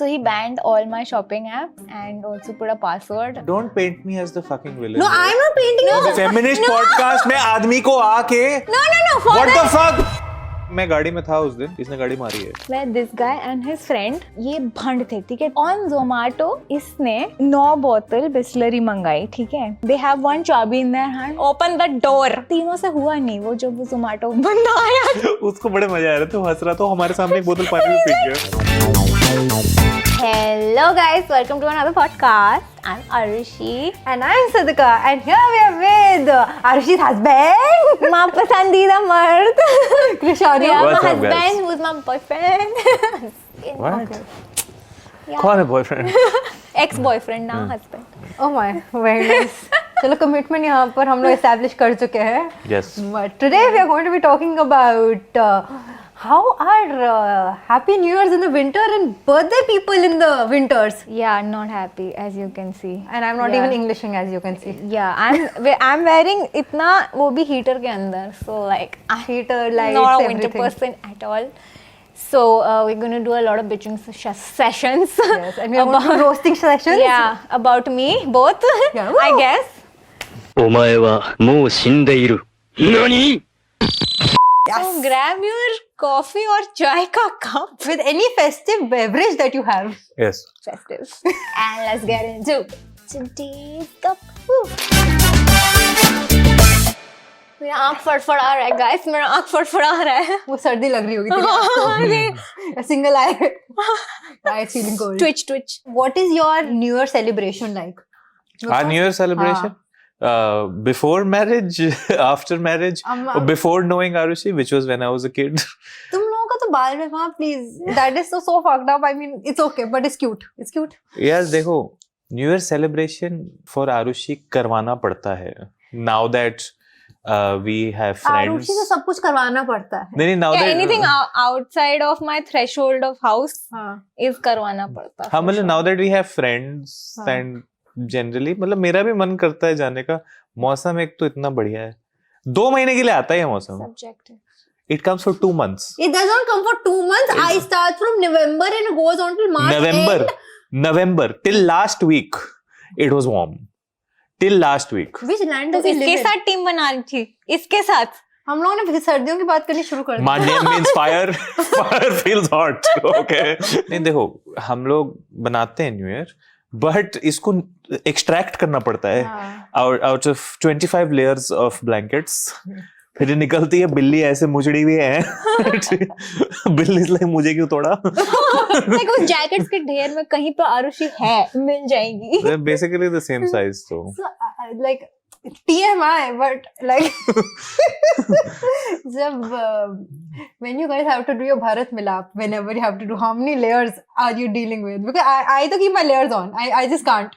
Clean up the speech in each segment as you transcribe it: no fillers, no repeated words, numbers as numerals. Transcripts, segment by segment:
So he banned all my shopping apps and also put a password. Don't paint me as the fucking villain. No, I'm not painting you. Feminist podcast में आदमी को आके No. What the fuck? मैं गाड़ी में था उस दिन, किसने गाड़ी मारी है? Where this guy and his friend ये भंड थे, ठीक है? On Zomato इसने 9 बोतल बिस्लरी मंगाई, ठीक है? They have one चाबी in their hand. Open the door. तीनों से हुआ नहीं, वो जब वो Zomato बंदा आया उसको बड़े मजा आ रहा था, वो हंस रहा था, हमारे सामने एक बोतल पानी भी पी गया. Hello guys, welcome to another podcast. I'm Arushi. And I'm Sadhika. And here we are with Arushi's husband. माँ पसंदीदा मर्द. Krishani. Yeah, my What's up, husband guys? who's my boyfriend. What? Yeah. कौन है boyfriend? Ex-boyfriend ना husband. Oh my, very nice. चलो commitment यहाँ पर हम लोग establish कर चुके हैं. Yes. But today we are going to be talking about how are Happy New Year's in the winter and birthday people in the winters. Yeah, not happy as you can see. And I'm not Yeah. even Englishing as you can see. Yeah, I'm wearing इतना वो भी heater के अंदर, so like I'm Heater, lights, not a winter everything. person at all. So we're gonna do a lot of bitching sessions. Yes, and we are going to do roasting sessions. Yeah, about me both. Yeah. I guess. お前はもう死んでいる。何？ So grab your coffee or chai ka cup. With any festive beverage that you have. Yes. Festive. And let's get into today's cup. मेरा आँख फड़फड़ा रहा है guys, मेरा आँख फड़फड़ा रहा है. वो सर्दी लग रही होगी तेरी आँख को. Single eye. It's feeling cold. Twitch. What is your New Year celebration like? Our New Year celebration? Before marriage, after marriage, or before knowing Arushi, which was when I was a kid. तुम लोगों का तो बाल में वहाँ please. That is so fucked up. I mean, it's okay, but it's cute. It's cute. Yes, देखो, New Year celebration for Arushi करवाना पड़ता है. Now that we have friends. Arushi से सब कुछ करवाना पड़ता है. नहीं, now Yeah, that anything outside of my threshold of house is करवाना पड़ता. हाँ, मतलब now that we have friends and generally, मतलब मेरा भी मन करता है जाने का. मौसम एक तो इतना बढ़िया है. 2 महीने के लिए आता है मौसम. Subjective. It comes for 2 months. It doesn't come for 2 months. I start from November and it goes on till March. November till last week it was warm. Till last week. Which land तो does he live इसके in? साथ team बना रही थी. इसके साथ. हम लोगों ने फिर सर्दियों की बात करनी शुरू कर दी. My name means fire. Fire feels hot. Okay. नहीं देखो, हम लोग बनाते हैं न्यू ईयर, बट इसको एक्सट्रैक्ट करना पड़ता है out of 25 layers of blankets. फिर ये निकलती है बिल्ली ऐसे मुचड़ी हुई है. बिल्ली इसलिए मुझे क्यों तोड़ा? देखो जैकेट्स के ढेर में कहीं पे आरुषि है, मिल जाएगी. They're basically the same size, so. Like TMI, but like जब when you guys have to do your Bharat Milap, whenever you have to do, how many layers are you dealing with? Because I to keep my layers on. I just can't.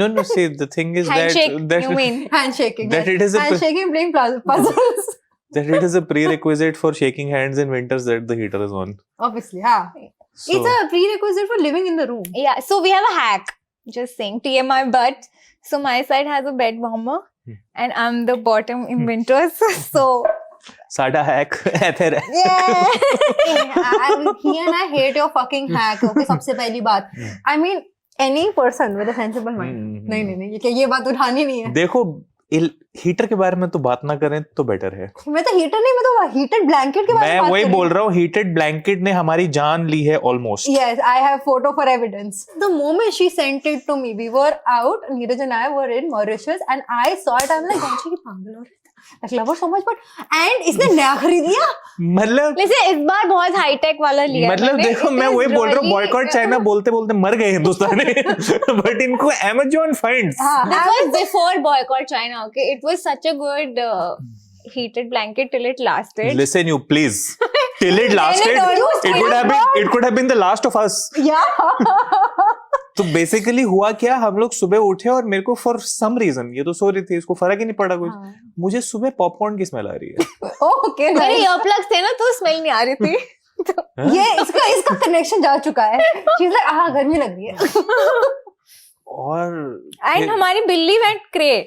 No. See, the thing is Handshake, that you mean? Handshaking. That yes. it is a handshaking, playing puzzles. that it is a prerequisite for shaking hands in winters that the heater is on. Obviously, yeah. So, It's a prerequisite for living in the room. Yeah, so we have a hack. Just saying TMI, but so my side has a bed warmer and I'm the bottom in winters. So साडा hack ऐथर है. He and I hate your fucking hack. Okay, सबसे पहली बात. I mean, any person with a sensible mind. नहीं, ये बात उठानी नहीं है. देखो, हीटर के बारे में तो बात ना करें तो बेटर है. मैं तो हीटर नहीं, मैं तो हीटेड ब्लैंकेट के बारे में मैं बात वही कर रही बोल रहा हूँ, हीटेड ब्लैंकेट ने हमारी जान ली है almost. Yes, I have photo for evidence. The moment she sent it to me, we were out, Neeraj and I were in Mauritius and I saw it, I'm like, गौची की पागल हो रही है. I love her so much, but and इसने नया खरीद लिया. मतलब वैसे इस बार बहुत हाईटेक वाला लिया. मतलब देखो, मैं वही बोल रहा हूँ, बॉयकॉट चाइना बोलते बोलते मर गए हिंदुस्तानी. बट इनको Amazon finds. That was before boycott China. Okay, it was such a good heated blanket till it lasted. Listen, you please. Till it lasted, it could have been the last of us. Yeah. तो basically हुआ क्या, हम लोग सुबह उठे और मेरे को फॉर सम रीजन, ये तो सो रही थी, इसको फर्क ही नहीं पड़ा कुछ, मुझे सुबह पॉपकॉर्न की स्मेल आ रही है. Okay, मेरे ईयरप्लग्स थे ना तो स्मेल नहीं आ रही थी. ये इसका कनेक्शन जा चुका है. She's like, गर्मी लग रही है. और एंड हमारी बिल्ली went cray.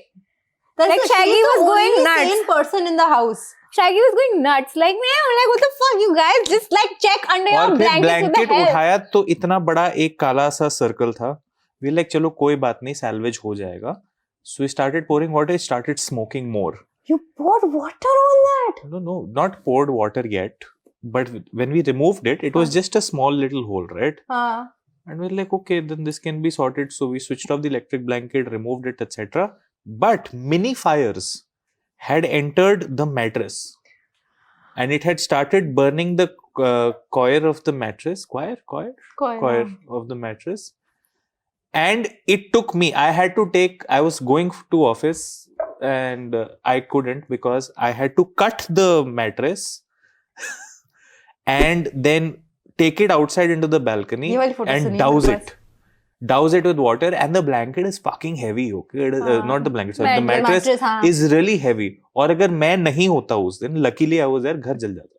Like Shaggy was going nuts. Same person in the house. Shaggy was going nuts. Like, man, I'm like, what the fuck, you guys? Just like check under your और फिर blankets. What blanket the hell? उठाया तो इतना बड़ा एक काला सा circle था. We like चलो कोई बात नहीं, salvage हो जाएगा. So we started pouring water, started smoking more. You poured water on that? No, not poured water yet. But when we removed it, it was just a small little hole, right? And we're like, okay, then this can be sorted. So we switched off the electric blanket, removed it, etc. But mini fires had entered the mattress. And it had started burning the coir of the mattress. Coir of the mattress. And it took me, I was going to office and I couldn't because I had to cut the mattress and then take it outside into the balcony ये वाली photo and सुनी douse मेरे it. Douse it with water and the blanket is fucking heavy. Okay, it is, not the blanket, sorry, the mattress हाँ. is really heavy. और अगर मैं नहीं होता उस दिन, luckily I was there, घर जल जाता.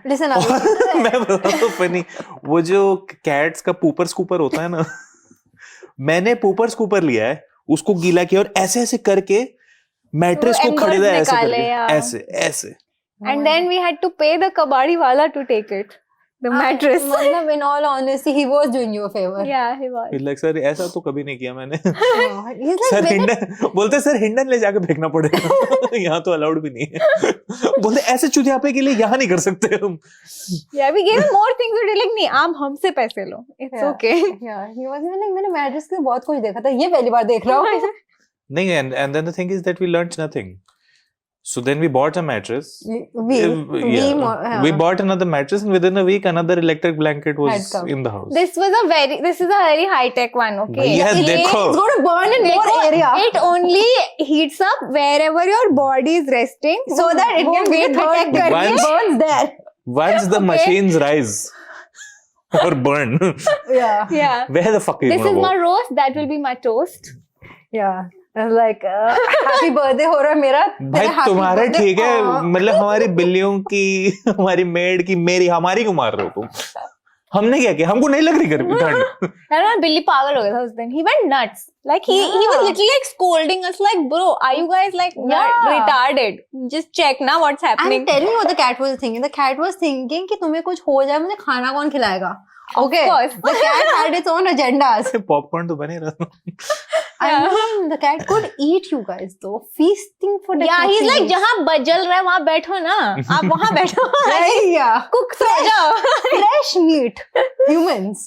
Listen, और मैं बता तो फनी, वो जो कैट्स का पूपर स्कूपर होता है ना, मैंने पूपर स्कूपर लिया है, उसको गीला किया और ऐसे ऐसे करके मैट्रेस को embers खड़ेदा ऐसे निकाले, करके, yeah. ऐसे. And then we had to pay the kabadi wala to take it. The mattress. मतलब in all honesty, he was doing you a favor. Yeah, he was. Like sir ऐसा तो कभी नहीं किया मैंने. He's like, sir "Whether-" Hindon बोलते sir Hindon ले जाके फेंकना पड़ेगा. यहाँ तो अलाउड भी नहीं है. बोलते ऐसे चुतियापे के लिए यहाँ नहीं कर सकते हम. Yeah, we gave him more things to do. Like, नहीं, आप हमसे पैसे लो. It's Yeah. okay. Yeah, he was like, मैंने मैट्रेस के बहुत कुछ देखा था, ये पहली बार देख रहा हूँ. नहीं, and then the thing is that we learned nothing. So then we bought a mattress. We bought another mattress and within a week another electric blanket Had was come. in the house. This is a very high tech one. Okay. भैया देखो. It's going to burn in more देखो, area. It only heats up wherever your body is resting, so that it can be protect करके. Once- burns there. Once the Okay. machines rise or burn, Yeah. Yeah. where the fuck are you This is gonna my go? roast. That will be my toast. Yeah. I was like, happy birthday हो रहा है मेरा. भाई तेरा happy तुम्हारे birthday. ठीक है, Aw. मतलब हमारी बिल्लियों की, हमारी मेड की, मेरी हमारी क्यों मार रहे हो तुम? हमने क्या किया? हमको नहीं लग रही गर्मी ठंड. ना बिल्ली पागल हो गया था उस दिन. He went nuts. Like he was literally like scolding us. Like, bro, are you guys like Yeah. retarded? Just check now what's happening. I'm telling you what the cat was thinking. The cat was thinking कि तुम्हें कुछ हो जाए, मुझे खाना कौन खिलाएगा? Okay. course. The cat had its own agendas. Popcorn तो बने रहा. I mean, the cat could eat you guys though. Feasting for the Yeah, he's like जहाँ बजल रहा है वहाँ बैठो ना. आप वहाँ बैठो. yeah. Cook हो जाओ. Fresh meat. Humans.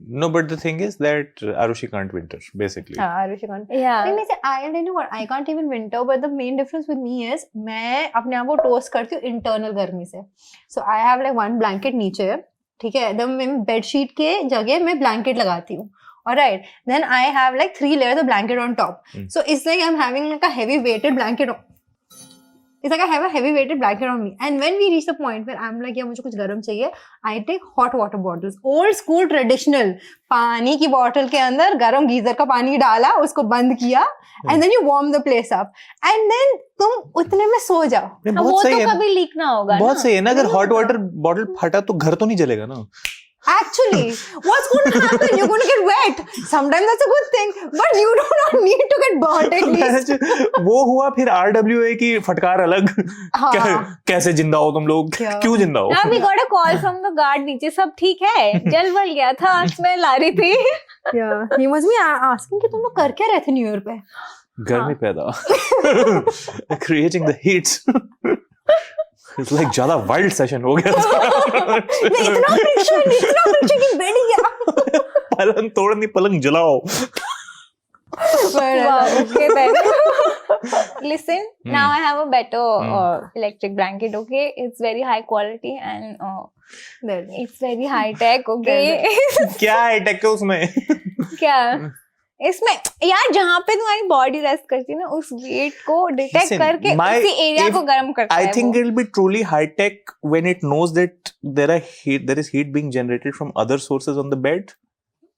No, but the thing is that Arushi can't winter, basically. Arushi can't. Yeah. I'll tell you what, I can't even winter, but the main difference with me is मैं अपने आप को toast करती हूँ internal गर्मी से. So I have like one blanket नीचे, ठीक है, then मैं बेडशीट के जगह मैं blanket लगाती हूँ. Alright, then I have like 3 layers of blanket on top. So it's like I'm having like a heavy weighted blanket on. It's like I have a heavy weighted blanket on me. And when we reach the point where I'm like, yeah, मुझे कुछ गर्म चाहिए, I take hot water bottles. Old school traditional. पानी की bottle के अंदर गर्म geyser का पानी डाला, उसको बंद किया, and then you warm the place up. And then तुम उतने में सो जाओ. नहीं, वो बहुत सही तो है. कभी लीक ना होगा. बहुत ना. सही है ना. अगर हॉट वाटर बॉटल फटा तो घर तो नहीं जलेगा ना. Actually, what's going to happen? You're going to get wet. Sometimes that's a good thing, but you do not need to get burnt at least. वो हुआ फिर RWA की फटकार अलग. हाँ. कैसे जिंदा हो तुम लोग? क्या? क्यों जिंदा हो? Now we got a call from the guard. नीचे सब ठीक है. जल बल गया था. स्मेल आ रही थी. Yeah, he must be asking कि तुम लोग कर क्या रहे थे न्यू ईयर पे? गर्मी पैदा. Creating the heat. It's like ज्यादा वाइल्ड सेशन हो गया था. इतना friction की बैठ गया. पलंग तोड़नी, पलंग जलाओ. Wow, okay then. Listen, now I have a better electric blanket. Okay, it's very high quality and it's very high tech. Okay. क्या है टेक उसमें? क्या इसमें यार जहाँ पे तुम्हारी बॉडी रेस्ट करती है ना उस वेट को डिटेक्ट Listen, करके उसी एरिया को गर्म करता है. I think it'll be truly high tech when it knows that there is heat being generated from other sources on the bed.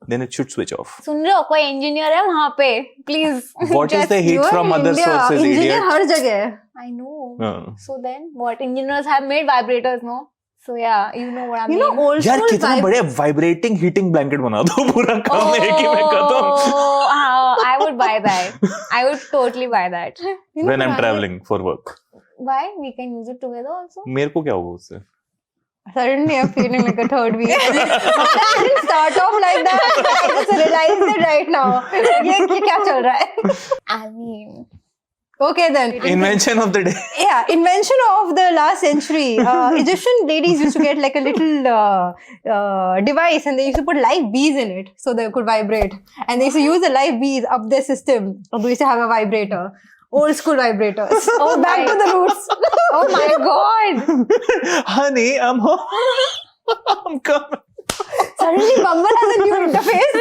Then it should switch off. सुन रहे हो कोई इंजीनियर है वहाँ पे please. What is the heat from other sources, engineer idiot? हर जगह है. I know. हाँ. So then what engineers have made vibrators, no? So yeah, you know what I mean. You know old यार school कितना बड़े vibrating heating blanket बना दो, पूरा काम है कि मैं खत्म. I would buy buy that. I would totally buy that. When I'm traveling for work. Why? We can use it together also. मेरे को क्या होगा उससे? Suddenly I'm feeling like a third wheel. I didn't start off like that. I just realized it right now. ये क्या चल रहा है? I mean, Okay then. Invention of the day. Yeah, invention of the last century. Egyptian ladies used to get like a little device, and they used to put live bees in it so they could vibrate. And they used to use the live bees up their system. So they used to have a vibrator. Old school vibrators. Oh, back to the roots. oh my god. Honey, I'm coming. Suddenly Bumble has a new interface.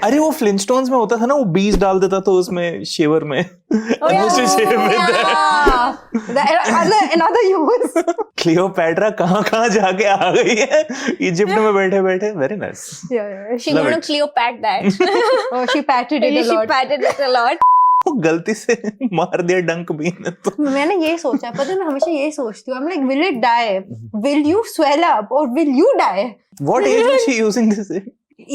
अरे वो फ्लिंटस्टोन्स में होता था ना, वो बीज डाल देता था उसमें शेवर में. Another use. क्लियोपैट्रा कहाँ जाके आ गई है इजिप्ट में बैठे बैठे. Very nice. Yeah. She Love gonna it. Cleopat that. Oh, she patted it a She lot. patted it a lot. वो गलती से मार दिया डंक बीन ने तो. मैंने ये सोचा है, पता है मैं हमेशा ये सोचती हूँ, I'm like, will it die? Will you swell up or will you die? What age was she using this?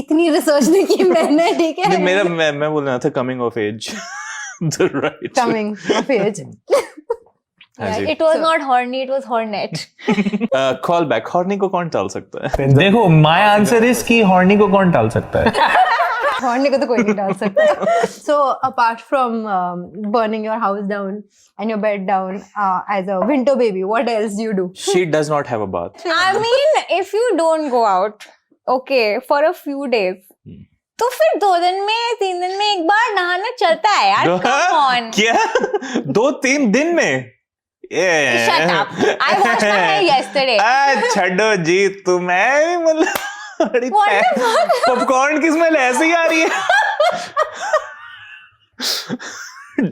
इतनी रिसर्च नहीं की मैंने, ठीक है? मैं बोल रहा था coming of age. The right. Coming of age. हाँ जी. It was not horny, it was hornet. Call back. Horny को कौन टाल सकता है? देखो माय आंसर इज कि हॉर्नी को कौन टाल सकता है. हॉर्नी को तो कोई नहीं डाल सकता. So apart from burning your house down and your bed down as a winter baby, what else do you do? She does not have a bath. I mean, if you don't go out, okay, for a few days, तो फिर 2 दिन में 3 दिन में एक बार नहाना चलता है यार. Come on. क्या? 2-3 दिन में? Shut up. I washed my hair yesterday. छड्डो जी तुम्हें मतलब What the fuck? पॉपकॉर्न की स्मेल ऐसे ही आ रही है.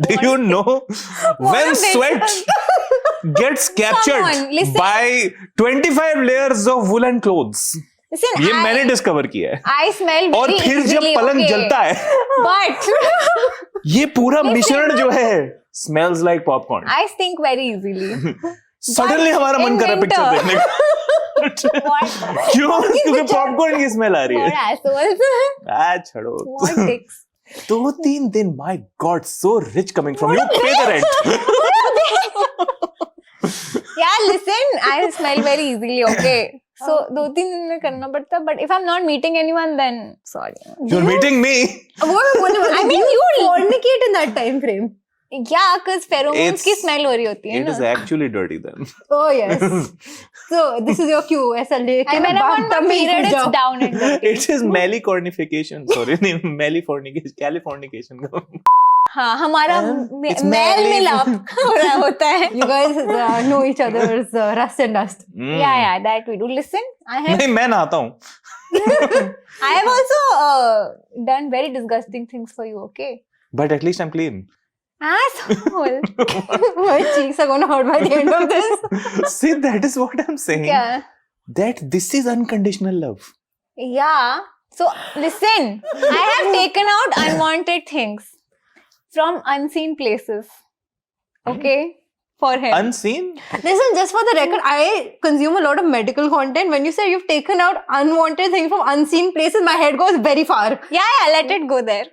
Do you know when sweat gets captured Come on, listen. by 25 layers of woolen clothes? Listen, ये मैंने डिस्कवर किया है. I smell और very फिर जब easily, पलंग okay. जलता है, But ये पूरा मिश्रण जो है smells like popcorn. I stink very easily. Suddenly हमारा मन in कर रहा है पिक्चर winter. देखने का. What? क्यों? क्योंकि पॉपकॉर्न की स्मेल आ रही What है. assholes? छोड़ो. What dicks? 2-3 दिन. My God, so rich coming from you. Pay the rent. Yeah, listen, I smell very easily, okay. So 2-3 दिन में करना पड़ता, but if I'm not meeting anyone, then sorry. You're meeting me. I mean, you fornicate in that time frame. Yeah, because pheromones It's- की smell हो रही होती है It is ना. actually dirty then. Oh yes. So this is your cue. ऐसा लेके And ना when I'm on my bathtub में ही period, घुस it's जाओ. down and dirty. It is melicornification. Sorry, नहीं melifornication. Californication. हाँ, हमारा It's मेल melly. मिलाप हो रहा होता है. You guys know each other's rust and dust. Yeah, that we do. Listen, नहीं मैं नहाता हूँ. I have also done very disgusting things for you, okay? But at least I'm clean. Asshole. My cheeks are gonna hurt by the end of this. See, that is what I'm saying. क्या? That this is unconditional love. Yeah. So listen, I have taken out unwanted things from unseen places. Okay? For him. Unseen? Listen, just for the record, I consume a lot of medical content. When you say you've taken out unwanted things from unseen places, my head goes very far. Yeah, let it go there.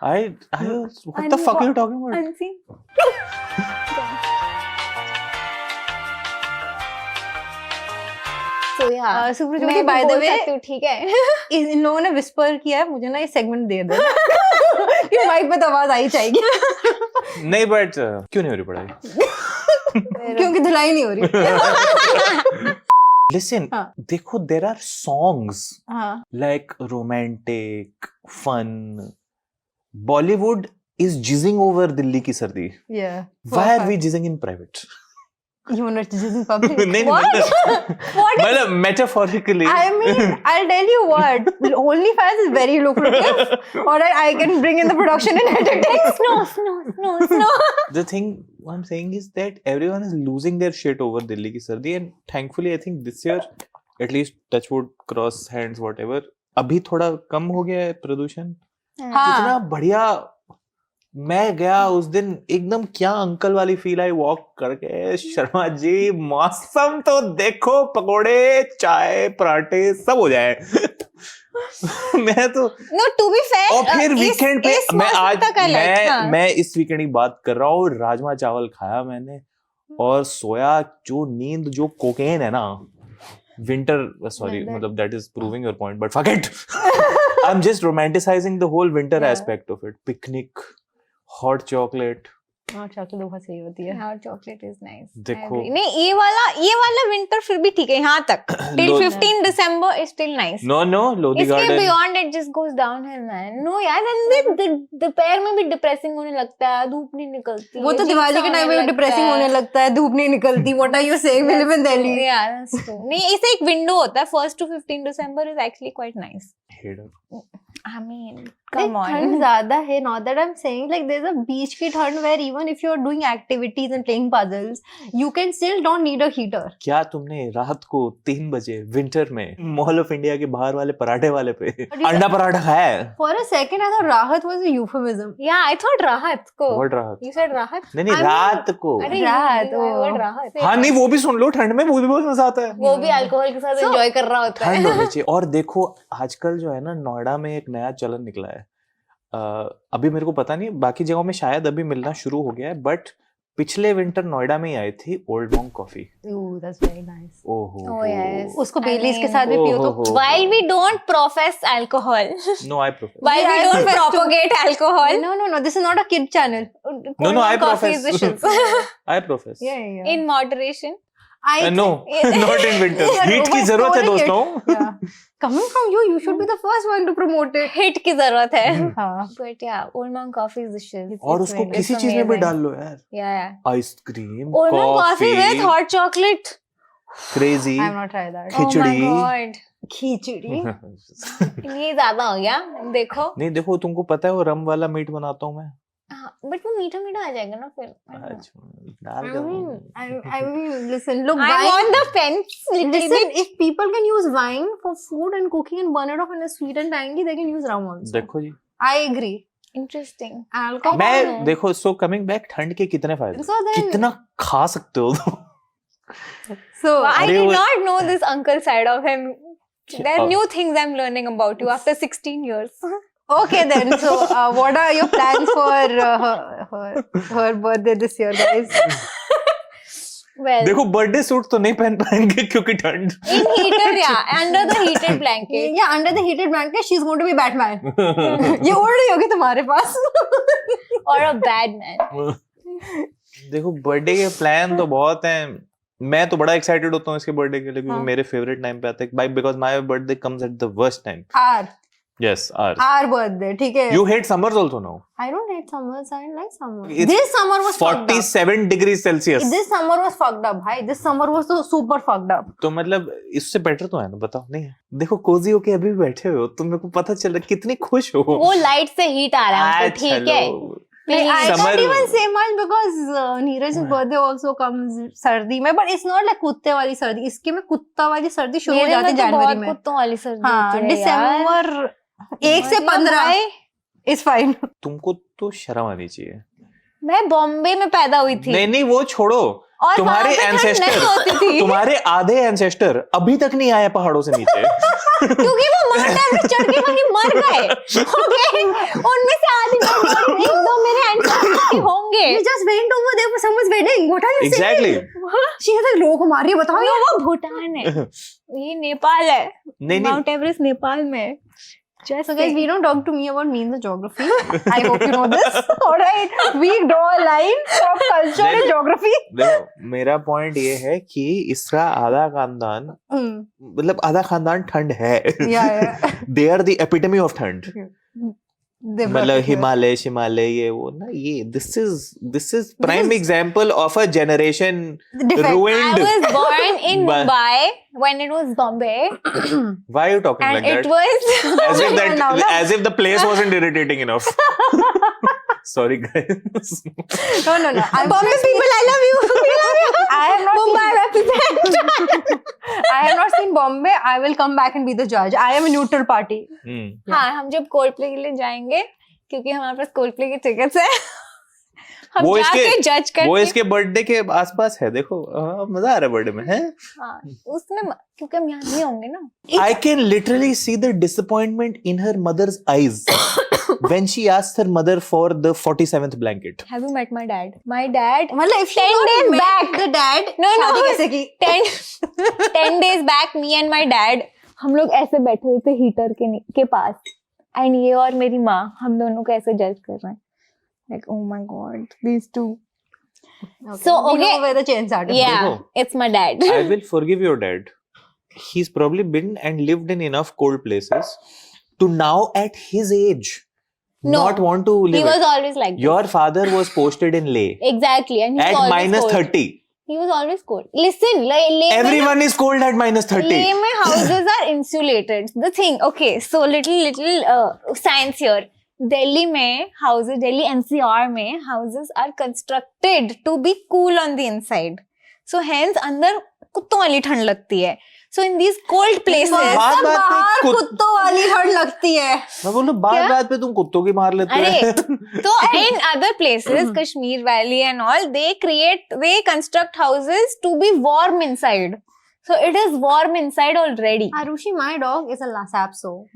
What the fuck are you talking about? Unseen. So yeah. Suprajyoti, मैं भी by the बोल way, सकती हूँ, ठीक है. इन लोगों ने whisper किया है, मुझे ना ये सेगमेंट दे दो. ये माइक पे तो आवाज आई जाएगी. नहीं बट क्यों नहीं हो रही पढ़ाई? क्योंकि धुलाई नहीं हो रही. Listen, हाँ. देखो there are songs हाँ. like romantic, fun. Bollywood is jizzing over Dilli ki sardi. Yeah. Why are we jizzing in private? You want to jizz in public? नहीं What? What is मतलब metaphorically. I mean, I'll tell you what. OnlyFans is very lucrative. Alright, I can bring in the production and editing. no. The thing I'm saying is that everyone is losing their shit over Dilli ki sardi, and thankfully I think this year, at least touchwood, cross hands, whatever, अभी थोड़ा कम हो गया है प्रदूषण. कितना हाँ. बढ़िया. मैं गया उस दिन, एकदम क्या अंकल वाली फील आई वॉक करके. शर्मा जी मौसम तो देखो, पकोड़े चाय पराठे सब हो जाए. मैं तो No, to be fair, और फिर वीकेंड पे मैं आज हाँ. मैं इस वीकेंड की बात कर रहा हूँ, राजमा चावल खाया मैंने और सोया, जो नींद जो कोकेन है ना विंटर, सॉरी मतलब that is proving your point but fuck it, I am just romanticising the whole winter aspect of it, picnic, hot chocolate. हाँ चाकलेट बहुत सही होती है। Hot chocolate is nice. देखो। I agree. नहीं ये वाला विंटर फिर भी ठीक है यहाँ तक till 15 December is still nice. No Lodhi इसके garden beyond it just goes downhill man. No यार, then दोपहर में भी डिप्रेसिंग होने लगता है, धूप नहीं निकलती। वो तो दिवाली के टाइम में डिप्रेसिंग होने लगता है, धूप नहीं निकलती। What are you saying? We live in Delhi. Yeah, that's true. नहीं, इसे एक विंडो होता है, 1st to 15 December is actually quite nice. I mean, come on. ठंड ज्यादा है, not that I'm saying like there's a beach की ठंड where even if you're doing activities and playing puzzles, you can still don't need a heater. क्या तुमने रात को 3 बजे विंटर में मॉल ऑफ इंडिया के बाहर वाले पराठे वाले पे अंडा पराठा खाया है? For a second I thought राहत was a euphemism. Yeah, I thought राहत को। What राहत? You said राहत? नहीं I mean, रात को। अरे रात, I heard राहत। हाँ नहीं, वो भी सुन लो, ठंड में वो भी बहुत मजा आता है। वो भी अल्कोहल के साथ एंजॉय कर रहा होता है। ठंड होनी चाहिए। और देखो आजकल जो है ना, नोएडा में एक नया चलन निकला है, अभी मेरे को पता नहीं बाकी जगहों में शायद अभी मिलना शुरू हो गया है, बट पिछले विंटर नोएडा में ही आई थी old monk coffee. Ooh, that's very nice. ओहो Oh yes. उसको I बेलीज के mean, साथ भी पियो तो While we don't profess alcohol, no I profess, while we don't propagate alcohol, no, this is not a kid channel. No, I coffee is profess. vicious. I profess Yeah. In moderation. No not in winter. Heat की जरूरत है दोस्तों। Yeah. Coming from you, you should be the first one to promote it. Hit की जरूरत है। हाँ. But yeah, Old Monk coffee is vicious. और उसको किसी चीज में भी डाल लो यार, Yeah. Ice cream, Old Monk coffee with hot chocolate. Crazy, I have not tried that. Oh my khichdi. god. खिचड़ी. ये ज्यादा हो गया, देखो। नहीं देखो, तुमको पता है वो रम वाला मीट बनाता हूँ मैं। बट वो मीठा मीठा आ जाएगा ना फिर। अच्छा, डाल I दो। mean, listen, look, I'm wine. on the fence. Little Listen, bit. if people can use wine for food and cooking and burn it off and it's sweet and tangy, they can use rum also. देखो जी, I agree. Interesting. Alcohol. मैं देखो, so coming back, ठंड के कितने फायदे, So then- कितना खा सकते हो तुम। So I अरे did वो- not know this uncle side of him. There are Oh. new things I'm learning about you after 16 years. okay then. So what are your plans for her birthday this year, guys? Well, देखो birthday suit तो नहीं पहन पाएंगे क्योंकि ठंड। in heated, yeah, under the heated blanket. Yeah, under the heated blanket, she's going to be Batman. ये उड़ रही होगी तुम्हारे पास. Or a bad man. देखो बर्थडे के प्लान तो बहुत हैं, मैं तो बड़ा एक्साइटेड होता हूँ इसके बर्थडे के लिए, क्योंकि मेरे फेवरेट टाइम पे आता है, because my birthday comes at the worst time. Yes, our birthday, ठीक है. You hate summers also now. I don't hate summers. I like summer. It's This summer was fucked up. 47 degrees Celsius. This summer was fucked up, भाई. This summer was so super fucked up. तो मतलब इससे better तो है ना, बताओ। नहीं है, देखो कोजी होके अभी भी बैठे हो, तो मेरे को पता चल रहा है कितनी खुश हो। वो लाइट से हीट आ रहा है हमको, ठीक है। Like, I Summer- can't even say much because Neeraj's birthday also comes सर्दी में, but it's not like कुत्ते वाली सर्दी. इसके में कुत्ता वाली सर्दी शुरू हो मेरे जाती है में तो जनवरी बहुत में. कुत्तों वाली सर्दी हाँ, होती है यार। दिसंबर 1 से मतलब 15 भाई, is fine. तुमको तो शर्म आनी चाहिए। मैं बॉम्बे में पैदा हुई थी। नहीं वो छोड़ो, और तुम्हारे वहाँ पे ठंड नहीं होती एंसेस्टर, थी। तुम्हारे आधे एंसेस्टर अभी तक नहीं आए पहाड़ों से नीचे। क्योंकि वो माउंट एवरेस्ट चढ़ के वहीं मर गए। ओके, उनमें से आधे लोग, एक दो मेरे एंसेस्टर होंगे। You just went over there for someone's wedding. What are you Exactly. saying? She has like लोगों को मार रही है, बताओ यार. वो भूटान है, ये नेपाल है। नहीं माउंट एवरेस्ट नेपाल में। So guys, we don't talk to me about memes and geography. I hope you know this. Alright, we draw a line of culture and geography. देखो मेरा पॉइंट ये है कि इसका आधा खानदान, मतलब आधा खानदान ठंड है। Yeah. They are the epitome of thand. मतलब हिमालय शिमालय ये वो ना, ये this is prime example of a generation I ruined. was born in But- Mumbai when it was Bombay, Why are you talking and like it that? was As if that, No, no. as if the place wasn't irritating enough. Sorry guys. No. Bombay people. I love you. We love you. I have not Mumbai represent. I have not seen Bombay. I will come back and be the judge. I am a neutral party. Hmm. हाँ, हम जब cold play के लिए जाएंगे, क्योंकि हमारे पास cold play की tickets है, हम वो जाके जज इसके करके इसके बर्थडे के आसपास है, देखो मजा आ रहा है बर्थडे में है। हाँ, उसने क्योंकि हम यहाँ नहीं होंगे ना। I can literally see the disappointment in her mother's eyes when she asked her mother for the 47th blanket. Have you met my dad? My dad, मतलब if 10 days back, the dad No, शादी no. कैसे की? 10 days back, me and my dad, हम लोग ऐसे बैठे हुए थे हीटर के पास, एंड ये और मेरी माँ हम दोनों को ऐसे जज कर रहे हैं, like oh my god, these two. So, we okay. know where the chain started. Yeah, देखो, it's my dad. I will forgive your dad. He's probably been and lived in enough cold places to now at his age No, not want to live He was it. always like Your father was posted in Leh this. Exactly, and he was at always minus cold. 30. He was always cold. Listen, Leh Everyone is cold at minus 30. Leh mein houses are insulated. The thing, okay, so little science here. Delhi mein houses, Delhi NCR mein houses are constructed to be cool on the inside. So hence अंदर कुत्तों वाली ठंड लगती है. So in these cold places, बात पे बाहर कुत्तों वाली ठंड लगती है. मैं बोलूं बात पे तुम कुत्तों की मार लेते अरे हो। तो in other places, Kashmir Valley and all, they construct houses to be warm inside. So it is warm inside already. Arushi, my dog is a Lhasa.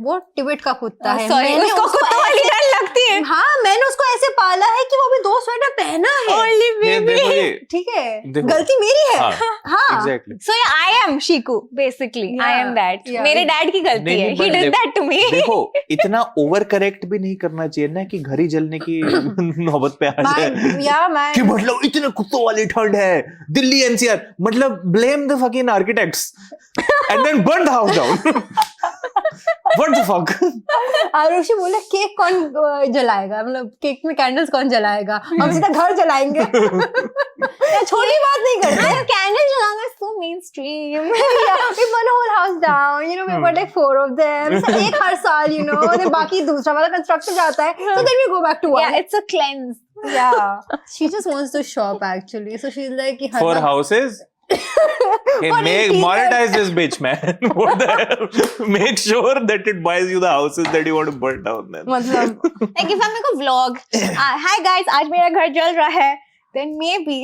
वो टिबेट का कुत्ता है. Sorry, मैंने उसको कुत्तों वाली ठंड लगती है. हाँ, मैंने उसको ऐसे पाला है कि वो अभी 2 स्वेटर पहना है. Only ये baby. देखो ये ठीक है, देखो। गलती मेरी है. हाँ, हाँ. exactly. So yeah, I am Shiku basically. I am that. Yeah. मेरे डैड की गलती नहीं, है. नहीं, He but did that to me. देखो इतना ओवर करेक्ट भी नहीं करना चाहिए ना कि घर ही जलने की नौबत पे आ जाए कि मतलब इतने कुत्तों वाली ठंड है दिल्ली एनसीआर, मतलब blame the fucking architects and then burn the house down. What the fuck. Arushi बोले केक कौन जलाएगा, मतलब केक में कैंडल्स कौन जलाएगा, हम सीधा घर जलाएंगे. छोटी बात नहीं करते. Candle जलाना is so mainstream. We burn a whole house down, you know, we got like 4 of them. So एक हर साल, you know, then बाकी दूसरा वाला कंस्ट्रक्शन जाता है. So then we go back to one. Yeah, it's a cleanse. Yeah. She just wants to shop actually. So she's like कि हर For bar- houses? Hey, For make interior. monetize this bitch, man. What the hell? Make sure that it buys you the houses that you want to burn down. Then. मतलब Like if I make a vlog, hi guys, आज मेरा घर जल रहा है, then maybe.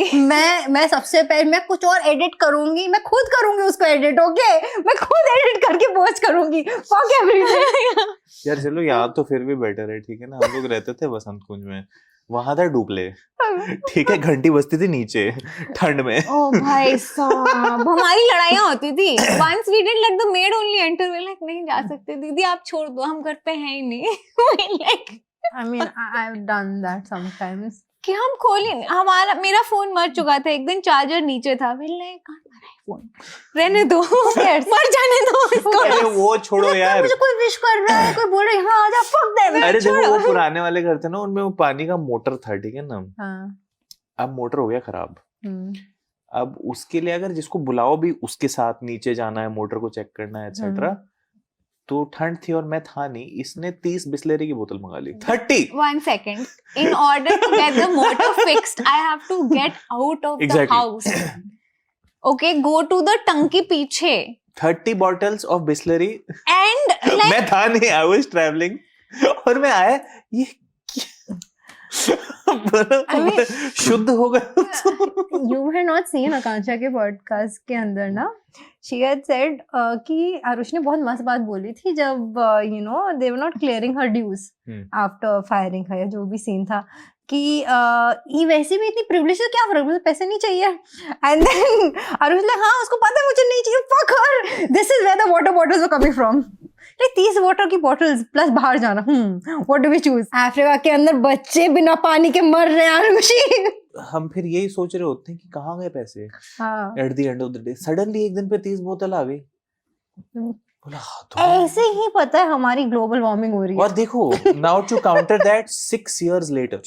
मैं सबसे पहले मैं कुछ और एडिट करूंगी, मैं खुद करूंगी उसको एडिट. ओके, मैं खुद एडिट करके पोस्ट करूंगी. Fuck everything. यार चलो यहाँ तो फिर भी बेटर है, ठीक है ना। हम लोग रहते थे बसंत कुंज में, वहां था डुप्ले, ठीक है, घंटी बजती थी नीचे ठंड में। ओ भाई साहब, हमारी लड़ाइयाँ होती थी. Once we did let the maid only enter. We like नहीं जा सकते दीदी, आप छोड़ दो, हम घर पे हैं ही नहीं. We like I mean, I've done that sometimes. कि हम खोली मेरा फोन मर चुका था एक दिन, चार्जर नीचे था. We like कहाँ मरा है फोन, रहने दो, मर जाने दो इसको. अरे वो छोड़ो यार। मुझे कोई विश कर रहा है, कोई बोल रहा है हाँ आजा, फक देम. अरे देखो वो पुराने वाले घर थे ना, उनमें वो पानी का मोटर था, ठीक है ना। हाँ. अब मोटर हो गया खराब। अब उसके लिए अगर जिसको बुलाओ भी उसके साथ नीचे जाना है, मोटर को चेक करना है एक्सेट्रा, तो ठंड थी और मैं था नहीं, इसने 30 बिस्लेरी की बोतल मंगा ली। 30 1 second. In order to get the motor fixed, I have to get out of the house. Okay, go to the टंकी पीछे. 30 bottles of Bisleri. And like मैं था नहीं, I was traveling, और मैं आया ये शुद्ध हो गया। You had not seen आकांक्षा के पॉडकास्ट के अंदर ना, she had said कि आरुष ने बहुत मस्त बात बोली थी जब you know they were not clearing her dues after firing her, या जो भी सीन था, कि ये वैसे भी इतनी प्रिविलेज है, क्या फर्क, मुझे पैसे नहीं चाहिए. एंड देन आरुष लाइक हाँ उसको पता है मुझे नहीं चाहिए, fuck her, this is where the water bottles were coming from. like 30 water की बॉटल्स प्लस बाहर जाना. What do we choose? Africa के अंदर बच्चे बिना पानी के मर रहे हैं आरुषि. हम फिर यही सोच रहे होते हैं कि कहाँ गए पैसे at the end of the day. Suddenly एक दिन पे 30 बोतल आ गई, बोला ऐसे ही पता है हमारी ग्लोबल वार्मिंग हो रही है. और देखो now to counter that 6 years later,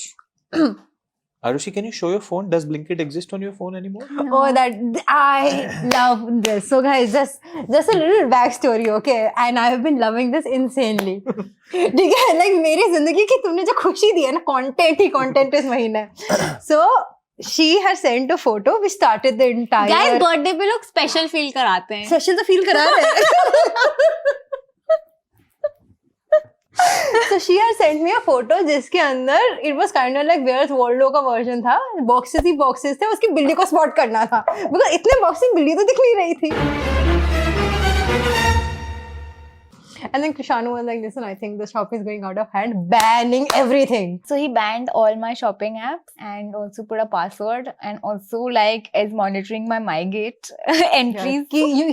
Arushi, can you show your phone? Does Blinkit exist on your phone anymore? Oh, that I love this. So guys, just a little backstory, okay? And I have been loving this insanely. ठीक है, like मेरी जिंदगी की तुमने जो खुशी दी है ना, content ही content इस महीने. So she has sent a photo which started the entire. guys, birthday पे लोग special feel कराते हैं. Special तो feel करा रहे हैं. So she had sent me a photo जिसके अंदर it was kind of like Where's Waldo का version था, boxes ही boxes थे, उसकी बिल्ली को spot करना था, because इतने boxes बिल्ली तो दिख नहीं रही थी. And then Krishanu was like, listen, I think the shop is going out of hand, banning everything. So he banned all my shopping apps and also put a password and also like is monitoring my MyGate entries.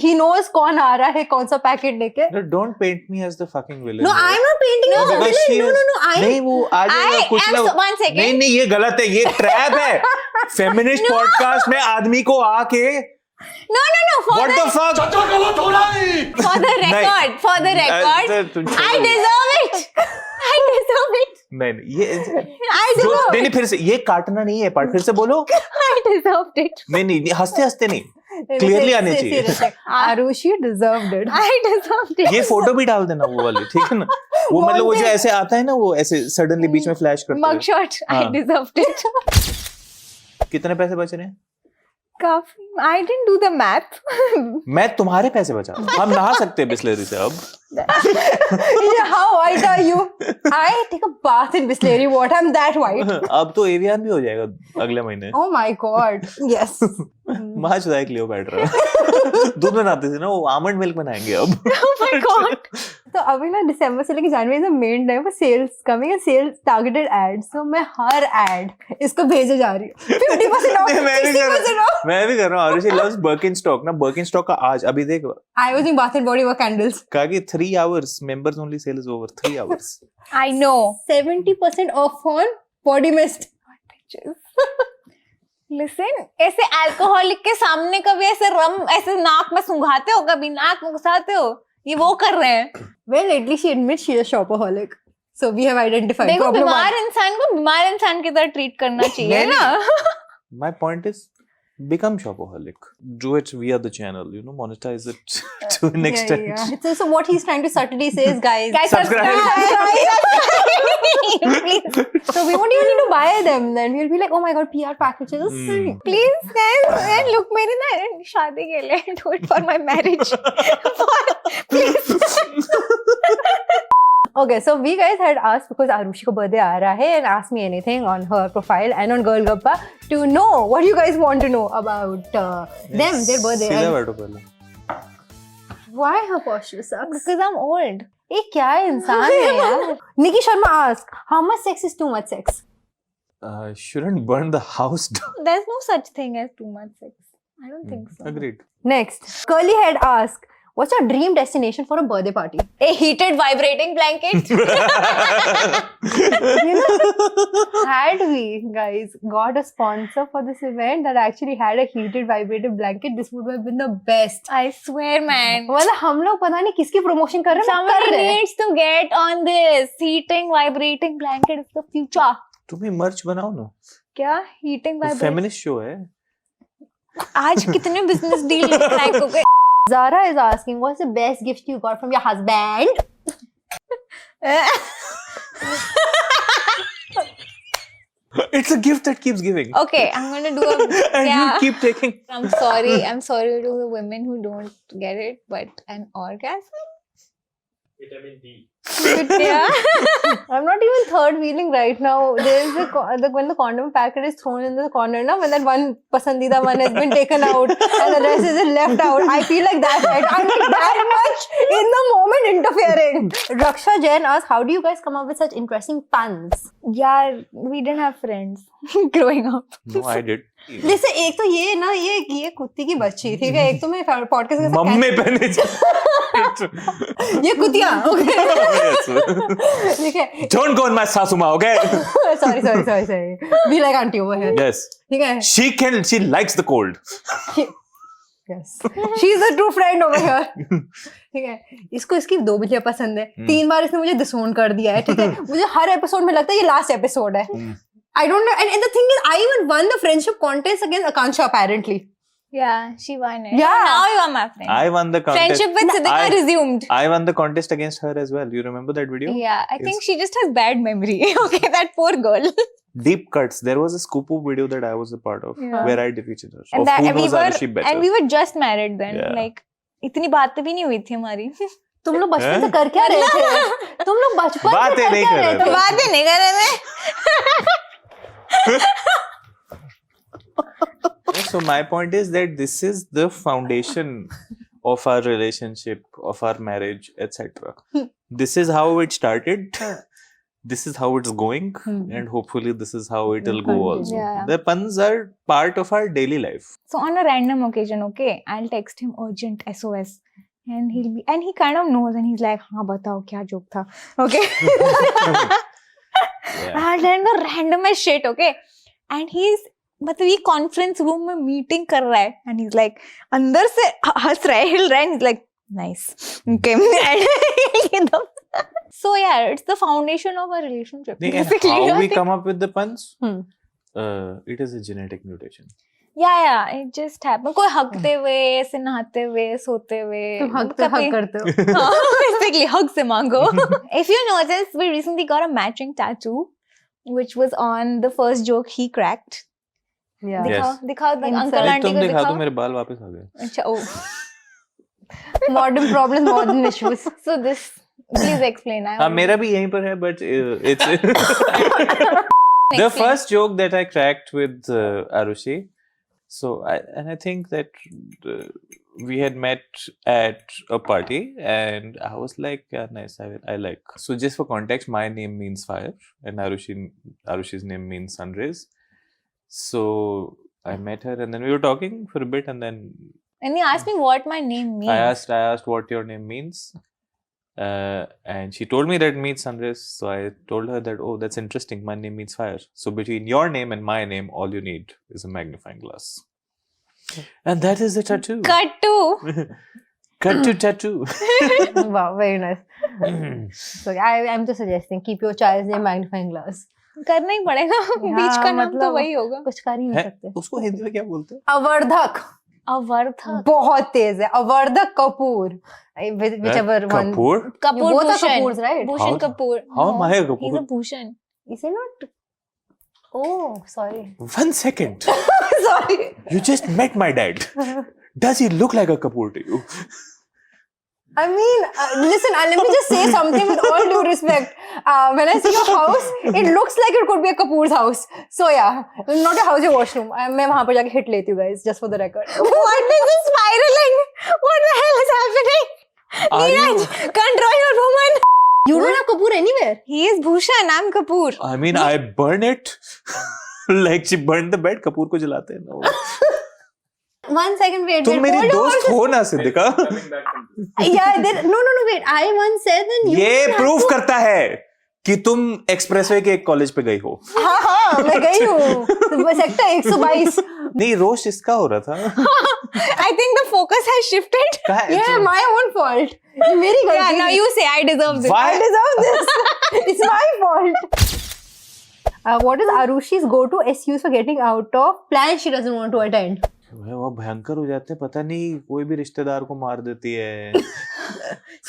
He knows कौन आ रहा है, कौन सा packet लेके. No, don't paint me as the fucking villain. No, I'm not painting you as a Because she villain. No, is- नहीं वो आ जाएगा कुछ ना. one second. नहीं ये गलत है, ये ट्रैप है. फेमिनिस्ट पॉडकास्ट में आदमी को आके No, for What the fuck? for the record, I deserve it. I deserve it. नहीं ये I deserve नहीं फिर से ये काटना नहीं है पार्ट, फिर से बोलो. I deserved it. नहीं हंसते हंसते नहीं, क्लियरली आने चाहिए. Arushi deserved it. I deserved it. ये फोटो भी डाल देना वो वाली, ठीक है ना. वो मतलब वो जो ऐसे आता है ना, वो ऐसे सडनली बीच में फ्लैश करता है. Mugshot. I हाँ. deserved it. कितने पैसे बच रहे हैं? काफी. I didn't do the math. मैं तुम्हारे पैसे बचा. हम नहा सकते हैं बिस्लेरी से अब. Yeah, how white are you? I take a bath in Bisleri water. I'm that white. अब तो एवियन भी हो जाएगा अगले महीने. Oh my god. Yes. माँ चुदाई क्लियोपैट्रा. दूध में नहाते थे ना, वो आमंड मिल्क बनाएंगे अब. Oh my god. तो अभी ना दिसंबर से लेके जनवरी से मेन टाइम पर सेल्स कमिंग है, सेल्स टारगेटेड एड्स. तो मैं हर एड इसको भेजे जा रही हूँ. 50% off, 60% off. मैं भी कर रहा हूँ. आरुषि loves Birkenstock ना. Birkenstock का आज अभी देख I was using Bath and Body Works candles. कहा कि 3 hours members only sale is over. 3 hours. I know. 70% off on body mist. Listen, ऐसे अल्कोहलिक के सामने कभी ऐसे रम ऐसे नाक में सुंघाते हो, कभी नाक में घुसाते हो, ये वो कर रहे हैं. Well, at least she admits she is shopaholic. So we have identified देखो problem बीमार one. इंसान को बीमार इंसान की तरह ट्रीट करना चाहिए नहीं, ना. My point is become shopaholic. Do it via the channel, you know, monetize it to an extent. Yeah. So what he's trying to subtly say is, guys, Guys, Subscribe. Please, so we won't even need to buy them. Then we'll be like, oh my god, PR packages. please, guys, look, मेरी ना शादी के लिए do it for my marriage. Please. Okay, so we guys had asked because Arushi ko birthday aa raha hai and asked me anything on her profile and on Girl Gappa to know what you guys want to know about them, their birthday. सीधा And बैठो पहले. why her posture sucks? Because I'm old. ये क्या इंसान है यार? Nikki Sharma asked, how much sex is too much sex? Shouldn't burn the house down. There's no such thing as too much sex. I don't think so. Agreed. Next, Curly Head asked, what's your dream destination for a birthday party? A heated vibrating blanket. You know, had we guys got a sponsor for this event that actually had a heated vibrating blanket, this would have been the best. I swear, man. मतलब हम लोग पता नहीं किसकी promotion कर रहे हैं, कर Somebody रहे हैं. needs to get on this. Heating vibrating blanket is the future. तुम ही मर्च बनाओ ना. क्या heating vibrating? फेमिनिस्ट शो है. आज कितने बिजनेस डील क्रैक हो गए. Zara is asking, what's the best gift you got from your husband? It's a gift that keeps giving. Okay, I'm gonna do a. And Yeah. you keep taking. I'm sorry to the women who don't get it, but an orgasm? Vitamin D. Yeah. I'm not even third wheeling right now. There's when the condom packet is thrown in the corner, na, when that one pasandida one has been taken out and the rest is left out. I feel like that, right? I'm like that much in the moment interfering. Raksha Jain asked, how do you guys come up with such interesting puns? Yeah, we didn't have friends growing up. No, I did. जैसे एक तो ये ना ये कुत्ती की बच्ची, ठीक है, एक तो मैं पॉडकास्ट के साथ मम्मी पहने ये कुतिया, ओके, ठीक है. Don't go on my sasuma, okay? Sorry. Be like auntie over here. Yes. ठीक है. She likes the cold. Yes. She's a true friend over here. ठीक है. इसको इसकी 2 बिल्लियां पसंद है. 3 बार इसने मुझे डिसोन कर दिया है, ठीक है. मुझे हर एपिसोड में लगता है ये लास्ट एपिसोड है. I don't know. And the thing is, I even won the friendship contest against Akansha apparently. Yeah, she won it. Yeah. Now you are my friend. I won the contest. Friendship with Siddhika resumed. I won the contest against her as well. You remember that video? Yeah, I think she just has bad memory. Okay, that poor girl. Deep cuts. There was a Scoopoo video that I was a part of where I defeated her. And, Of that, who and, we knows were, Arushi better. and we were just married then. Yeah. Like, इतनी बातें भी नहीं हुई थी हमारी. तुम लोग बचपन से कर क्या रहे थे? तुम लोग बचपन से बातें कर नहीं क्या कर रहे रहे थे? बातें नहीं कर रहे थे। So my point is that this is the foundation of our relationship, of our marriage, etc. This is how it started. This is how it's going, and hopefully this is how it will go also. Yeah. The puns are part of our daily life. So on a random occasion, okay, I'll text him urgent SOS, and he kind of knows, and he's like, हाँ बताओ क्या joke था, okay. And then the randomest shit, okay, and he's मतलब ये conference room में meeting कर रहा है, and he's like अंदर से हंस रहा है, हिल रहा है, and he's like nice, okay. So yeah, it's the foundation of a relationship. And Basically, how I we think. come up with the puns? Hmm. It is a genetic mutation. Yeah, it just happened. कोई हकते हुए, ऐसे नहाते हुए, सोते हुए. तुम हक करते हो. हाँ, basically hug से मांगो. If you notice, we recently got a matching tattoo, which was on the first joke he cracked. Yeah. Yes. दिखाओ Inside. अंकल आंटी तुम को दिखा दो, दिखाओ. मेरे बाल वापस आ गए. अच्छा, oh. Modern problems, modern issues. So this, please explain. हाँ, मेरा भी यहीं पर है, but it's the first joke that I cracked with Arushi. So I think that we had met at a party, and I was like, yeah, nice, I like. So just for context, my name means fire, and Arushi's name means sun rays. So I met her, and then we were talking for a bit, and then And he asked me what my name means. I asked what your name means, and she told me that it means sun rays. So I told her that, oh, that's interesting. My name means fire. So between your name and my name, all you need is a magnifying glass, and that is the tattoo. Cut to. Cut to tattoo. Wow, very nice. So I'm just suggesting keep your child's name magnifying glass. करना ही पड़ेगा. बीच का नाम तो वही होगा. कुछ कर ही नहीं सकते. उसको हिंदी में क्या बोलते हैं? अवर्धक. अवर्धक. बहुत तेज है. अवर्धक Kapoor. Whichever one. Kapoor? Kapoor You both are Bhushan. Kapoors, right? Bhushan How- Kapoor. how am I a He's Kapoor? a Bhushan. Is he not? Oh, sorry. 1 second. Sorry. You just met my dad. Does he look like a Kapoor to you? I mean, listen, let me just say something with all due respect. When I see your house, it looks like it could be a Kapoor's house. So yeah, not a house, your washroom. मैं वहाँ पर जाके hit लेती हूँ, guys, just for the record. What is this spiraling? What the hell is happening? Neeraj, control your woman. You don't have Kapoor anywhere. He is Bhushan. I'm Kapoor. I mean, I burn it. Like she burned the bed. Kapoor को जलाते हैं ना. 1 second, wait. तुम मेरी दोस्त हो ना Siddhika. Yeah, no, wait. I once said that you. ये प्रूफ करता है कि तुम एक्सप्रेसवे के एक कॉलेज पे गई हो. हाँ, मैं गई हूँ. सेक्टर 122. नहीं, रोस्ट इसका हो रहा था. I think the focus has shifted. कहाँ है? Yeah, my own fault. मेरी गलती. Yeah, now you say I deserve this. Why? I deserve this. It's my fault. What is Arushi's go-to excuse for getting out of plans she doesn't want to attend? वो भयंकर हो जाते हैं. पता नहीं कोई भी रिश्तेदार को मार देती है.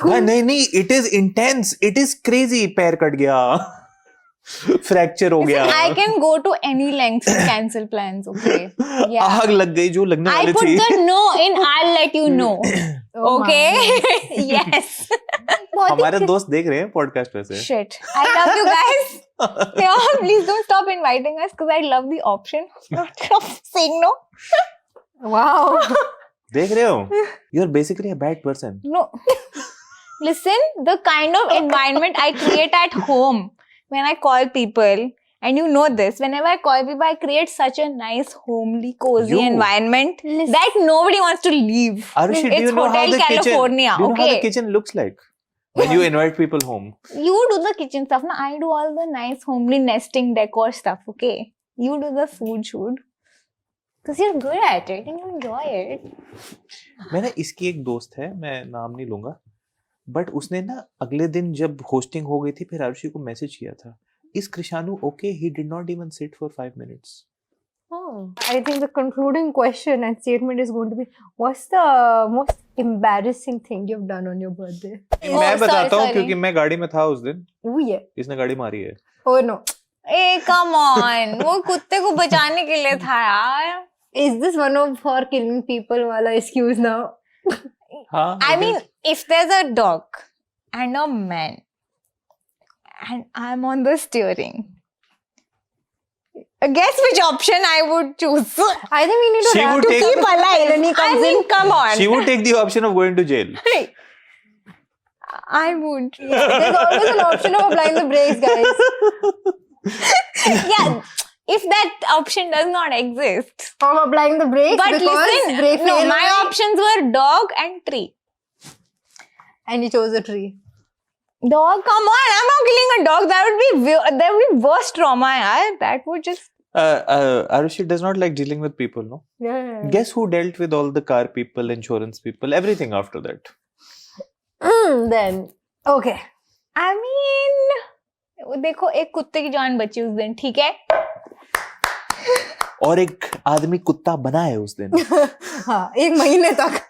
नहीं, it is intense. It is crazy. पैर कट गया. फ्रैक्चर हो गया. I can go to any lengths to cancel plans. Okay. Yeah. आग लग गई जो लगने I वाली put थी. the no in. I'll let you know. Oh Okay. Yes. हमारे दोस्त देख रहे हैं पॉडकास्ट पे से. Shit. I love you guys. Yeah, please don't stop inviting us because I love the option of saying no. Wow. देख रहे हो? You're basically a bad person. No. Listen, the kind of environment I create at home when I call people, and you know this, whenever I call people, I create such a nice, homely, cozy You. environment that nobody wants to leave. Arushi, do It's you know how Hotel the kitchen? California. Do you know how the Okay. kitchen looks like when you invite people home? You do the kitchen stuff. Now I do all the nice, homely nesting decor stuff. Okay. You do the food shoot. Because you're good at it and you enjoy it. मेरा इसकी एक दोस्त है, मैं नाम नहीं लूंगा, but उसने ना अगले दिन जब होस्टिंग हो गई थी फिर आरुषि को मैसेज किया था, इस Krishanu okay, he did not even sit for 5 minutes. Oh, I think the concluding question and statement is going to be, what's the most embarrassing thing you've done on your birthday? मैं sorry, बताता हूँ sorry. क्योंकि मैं गाड़ी में था उस दिन. Oh yeah. इसने गाड़ी मारी है. Oh no. Hey, come on. वो कुत्ते को बचाने के लिए था यार. Is this one of her killing people wala excuse now? हाँ. I mean, if there's a dog and a man, and I'm on the steering. Guess which option I would choose. I think we need to She wrap would this take- up Keep before alive. Eleni I comes mean, in. come on. She would take the option of going to jail. I would. There's always an option of applying the brakes, guys. Yeah, if that option does not exist. Of applying the brakes But because listen, brake no, fail my only. options were dog and tree. And you chose a tree. Dog, come on! I'm not killing a dog. That would be worst trauma, yaar. That would just. Arushi does not like dealing with people, no? Yeah. Guess who dealt with all the car people, insurance people, everything after that? Then okay. I mean, देखो एक कुत्ते की जान बची उस दिन, ठीक है? और एक आदमी कुत्ता बना है उस दिन. हाँ, 1 महीने तक.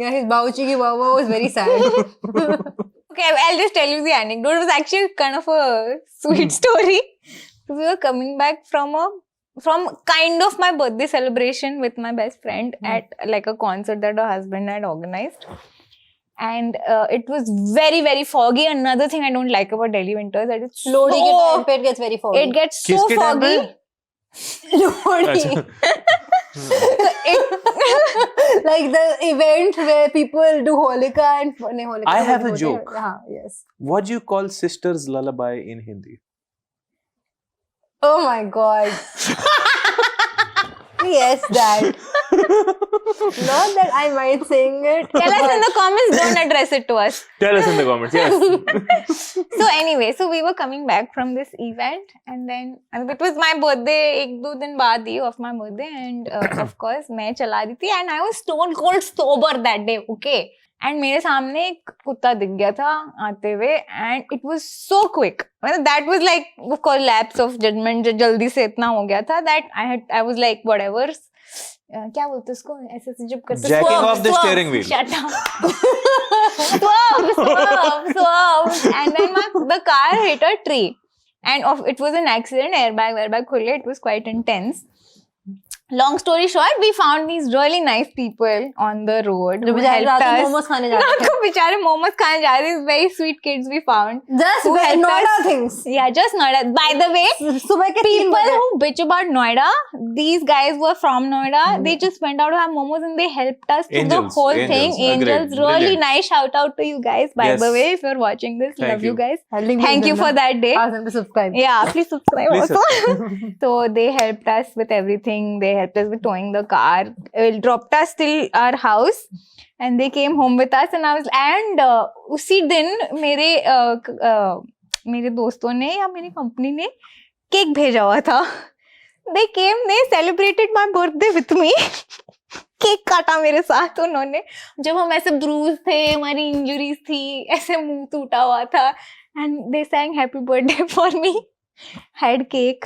Yeah, his Bauchi ki Wawa was very sad. Okay, I'll just tell you the anecdote. It was actually kind of a sweet story. We were coming back from kind of my birthday celebration with my best friend at like a concert that her husband had organized. And it was very, very foggy. Another thing I don't like about Delhi winters that it's Lodi ke time so, pe it gets very foggy. it gets so किसके time पे? foggy. Lodi. Like the event where people do Holika and Holika. I have a joke. हाँ, yes. What do you call sister's lullaby in Hindi? Oh my god. Yes, Dad. Not that I mind saying it. Tell us in the comments, don't address it to us. Tell us in the comments. Yes. So anyway, so we were coming back from this event and then it was my birthday, 1-2 दिन बाद ही of my birthday and of course मैं चला रही थी and I was stone cold sober that day, okay? And मेरे सामने एक कुत्ता दिख गया था आते हुए and it was so quick. मतलब that was like of course lapse of judgment जो जल्दी से इतना हो गया था that I was like whatever. क्या बोलते उसको ऐसे से जब करते Jacking off the steering wheel. Shut up. Swerve. And then the car hit a tree. And it was an accident, airbag khule. It was quite intense. Long story short, we found these really nice people on the road जो who बेचारे helped रात को us. Momos खाने जाते रात को बेचारे मोमोज खाने जा रहे. Very sweet kids we found. Just Who helped Noida us. things. Yeah, just Noida. By the way, सुबह के 3 people बजे. who bitch about Noida, these guys were from Noida. They just went out to have momos and they helped us through the Angels, whole angels. thing. Agreed. Angels, really Brilliant. nice. Shout out to you guys. By Yes. the way, if you're watching this, Thank love you you. guys. I'll link Thank it you in for the- that day. Ask them to subscribe. Yeah, please subscribe Please also. So they helped us with everything. They helped us with towing the car. Dropped us till our house. And they came home with us and उसी दिन मेरे दोस्तों ने या मेरी company ने cake भेजा हुआ था. They came, they celebrated my birthday with me. Cake काटा मेरे साथ उन्होंने. जब हम ऐसे ब्रूज थे, हमारी इंजरीज थी, ऐसे मुंह टूटा हुआ था. And they sang happy birthday for me. Had cake.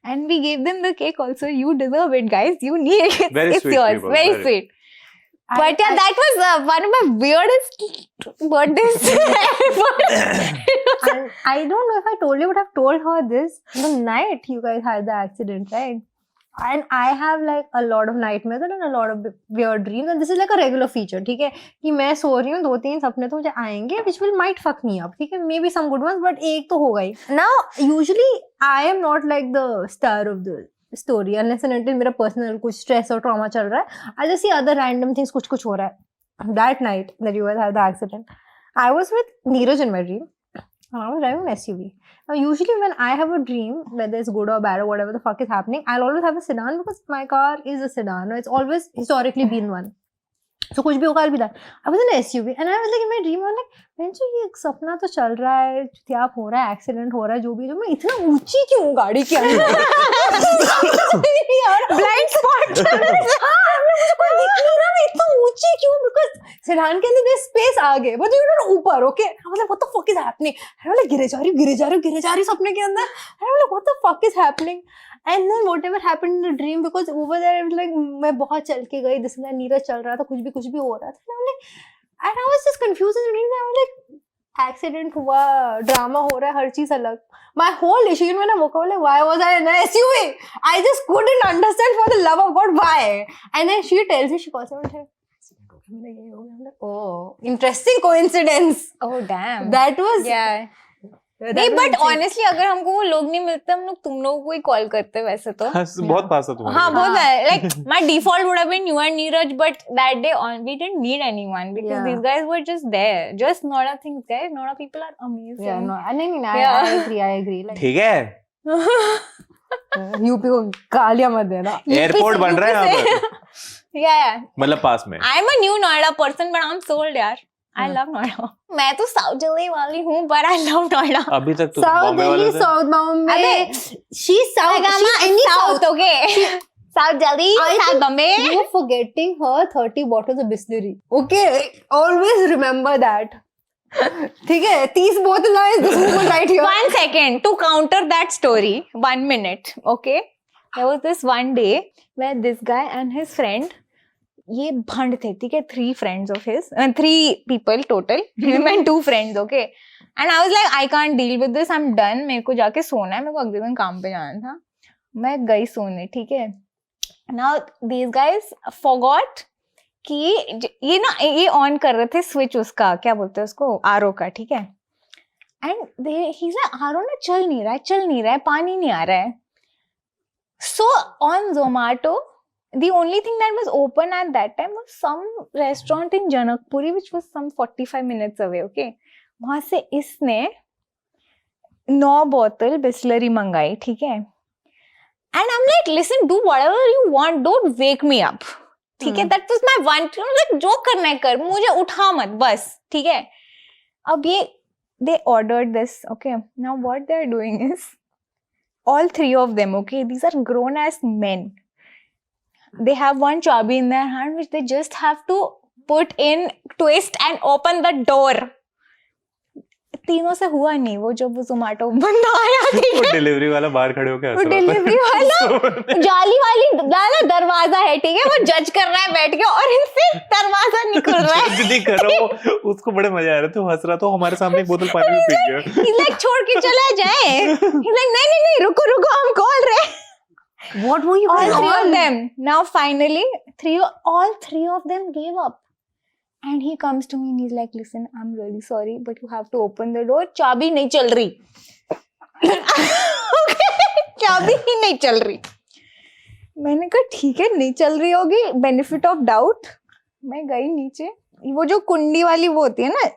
And we gave them the cake also. You deserve it, guys. You need it. Very It's sweet yours. people, Very very. sweet. But yeah, that was one of my weirdest birthdays ever. And I don't know if I told you, but I've told her this the night you guys had the accident, right? And I have like a lot of nightmares and a lot of weird dreams, and this is like a regular feature. ठीक है कि मैं सो रही हूँ 2-3 सपने तो मुझे आएंगे which will might fuck me up. ठीक है, maybe some good ones, but एक तो होगा ही. Now usually I am not like the star of the story unless and until मेरा personal कुछ stress और trauma चल रहा है. I just see other random things कुछ हो रहा है. That night that you guys had the accident, I was with Neeraj in my dream. And I was driving an SUV. Now, usually when I have a dream, whether it's good or bad or whatever the fuck is happening, I'll always have a sedan because my car is a sedan. It's always historically been one. So कुछ भी होगा I'll be that. I was in an SUV and I was like in my dream, I was like, बेंचो ये सपना तो चल रहा है, त्याप हो रहा है, एक्सीडेंट हो रहा है, जो भी जो मैं इतना ऊंची क्यों हूँ गाड़ी के अंदर? Blind spot. हाँ, मुझे कोई दिख नहीं रहा, मैं इतना ऊंची क्यों? Because सेडान के अंदर there's space आगे, but you're not ऊपर, okay? I was like, what the fuck is happening? I was like, गिरे जा रही सपने के अंदर. I was like, what the fuck is happening? And then whatever happened in the dream, because over there it was like मैं बहुत चल के गई, this and that, नीरज चल रहा था, कुछ भी हो रहा था. And I was just confused in the dream. I was like, accident हुआ, drama हो रहा है, हर चीज अलग. My whole issue when I woke up, like, why was I in an SUV? I just couldn't understand for the love of God why. And then she tells me, she calls me and says, accident हो Oh, interesting coincidence. Oh damn. That was Yeah. that नहीं was but insane. Honestly अगर हमको वो लोग नहीं मिलते हम लोग तुम लोगों को ही कॉल करते वैसे तो बहुत पास था तुम्हारे हाँ घर। बहुत है like my default would have been you and Neeraj but that day on we didn't need anyone because Yeah. these guys were just there just Noida things guys Noida people are amazing Yeah, no, नहीं, Yeah. I agree. Like, ठीक है UP को गालियां मत देना. Airport बन रहा है यहाँ पर yeah मतलब पास में I'm a new Noida person but I'm sold यार I love Noida मैं तो साउथ दिल्ली वाली हूँ but I love Noida अभी तक तो South बॉम्बे वाले Delhi, थे South Bombay. अबे, She's South. She's any South. okay South Delhi I South think Bombay You're forgetting her 30 bottles of Bisleri. Okay, always remember that. ठीक है 30 बोतल है this woman right here. 1 second to counter that story 1 minute okay there was this one day where this guy and his friend ये भंड थे ठीक है 3 friends of his 3 people total him and 2 friends okay and I was like I can't deal with this I'm done मेरे को जाके सोना है मेरे को अगले दिन काम पे जाना था मैं गई सोने ठीक है now these guys forgot कि ये ना ये ऑन कर रहे थे स्विच उसका क्या बोलते हैं उसको आरओ का ठीक है एंड ही से आरओ ना चल नहीं रहा है पानी नहीं आ रहा है so on Zomato the only thing that was open at that time was some restaurant in Janakpuri which was some 45 minutes away okay वहां से इसने 9 बोतल बिस्लरी मंगाई ठीक है and I'm like listen do whatever you want don't wake me up ठीक है that was my one like जो करना है कर मुझे उठा मत बस ठीक है अब ये they ordered this okay now what they're doing is all 3 of them okay these are grown as men they have one chabi in their hand which they just have to put in twist and open the door तीनों से हुआ नहीं वो जब वो Zomato बंदा आया ठीक वो है डिलीवरी वाला बाहर खड़े होकर वो डिलीवरी वाला जाली वाला दरवाजा है ठीक है वो जज कर रहा है बैठ के और इनसे दरवाजा निकल रहा है नहीं कर रहा वो उसको बड़े मजा आ रहे थे वो हंस रहा था हमारे सामने एक बोतल पानी भी पी गया he's like छोड़ के चला जाए he's like नहीं रुको हम कॉल रहे What were you all 3 of on? them now finally all three of them gave up and he comes to me and he's like listen I'm really sorry but you have to open the door चाबी नहीं चल रही चाबी ही नहीं चल रही मैंने कहा ठीक है नहीं चल रही होगी बेनिफिट ऑफ डाउट मैं गई नीचे वो जो कुंडी वाली वो होती है ना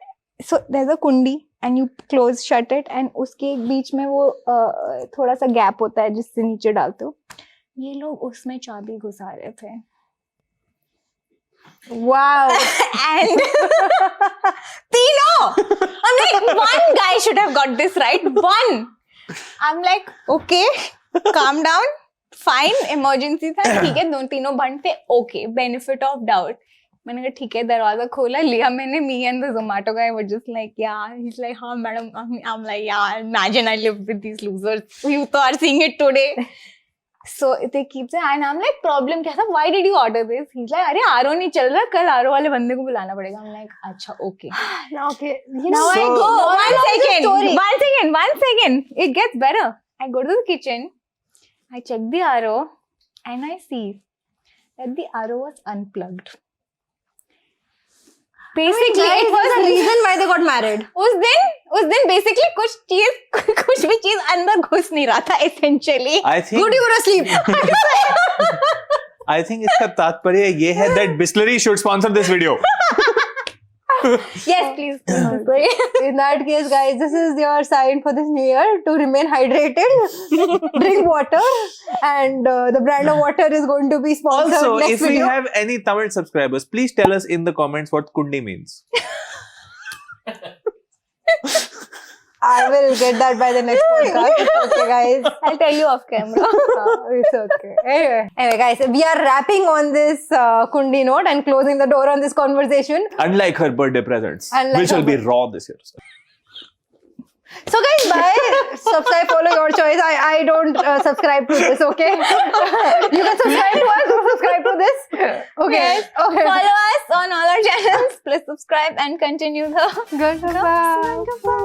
सो देयर इज अ कुंडी and you close shut it and उसके बीच में वो थोड़ा सा गैप होता है जिससे नीचे डालते हो ये लोग उसमें चाबी घुसा रहे थे Wow. and तीनों I'm like one guy should have got this right one I'm like okay calm down fine emergency था ठीक है तीनों बंद थे okay benefit of doubt मैंने कहा ठीक है दरवाजा खोला लिया मैंने me and the Zomato guy were just like yeah he's like हाँ madam I'm like yeah imagine I live with these losers you तो are seeing it today so they keep saying and I'm like problem क्या था why did you order this he's like अरे RO नहीं चल रहा कल RO वाले बंदे को बुलाना पड़ेगा I'm like अच्छा okay Okay. now I So- go Moral of the story. one second it gets better I go to the kitchen I check the RO and I see that the RO was unplugged basically Guys, it was the reason why they got married. उस दिन basically कुछ भी चीज अंदर घुस नहीं रहा था essentially I think Good, you were asleep. I think इसका तात्पर्य ये है that Bisleri should sponsor this video. yes please In that case, guys, this is your sign for this new year to remain hydrated, drink water, and the brand of water is going to be sponsored Also, next if we video. have any Tamil subscribers, please tell us in the comments what kundi means. I will get that by the next podcast. It's okay, guys. I'll tell you off camera It's okay. Anyway, guys, we are wrapping on this Kundi note and closing the door on this conversation. Unlike her birthday presents, Unlike which will her be raw this year. So, guys, bye. Subscribe, follow your choice. I don't subscribe to this, okay? You can subscribe to us or subscribe to this. Okay. Yes. Okay. Follow us on all our channels. Please subscribe and continue the Goodbye.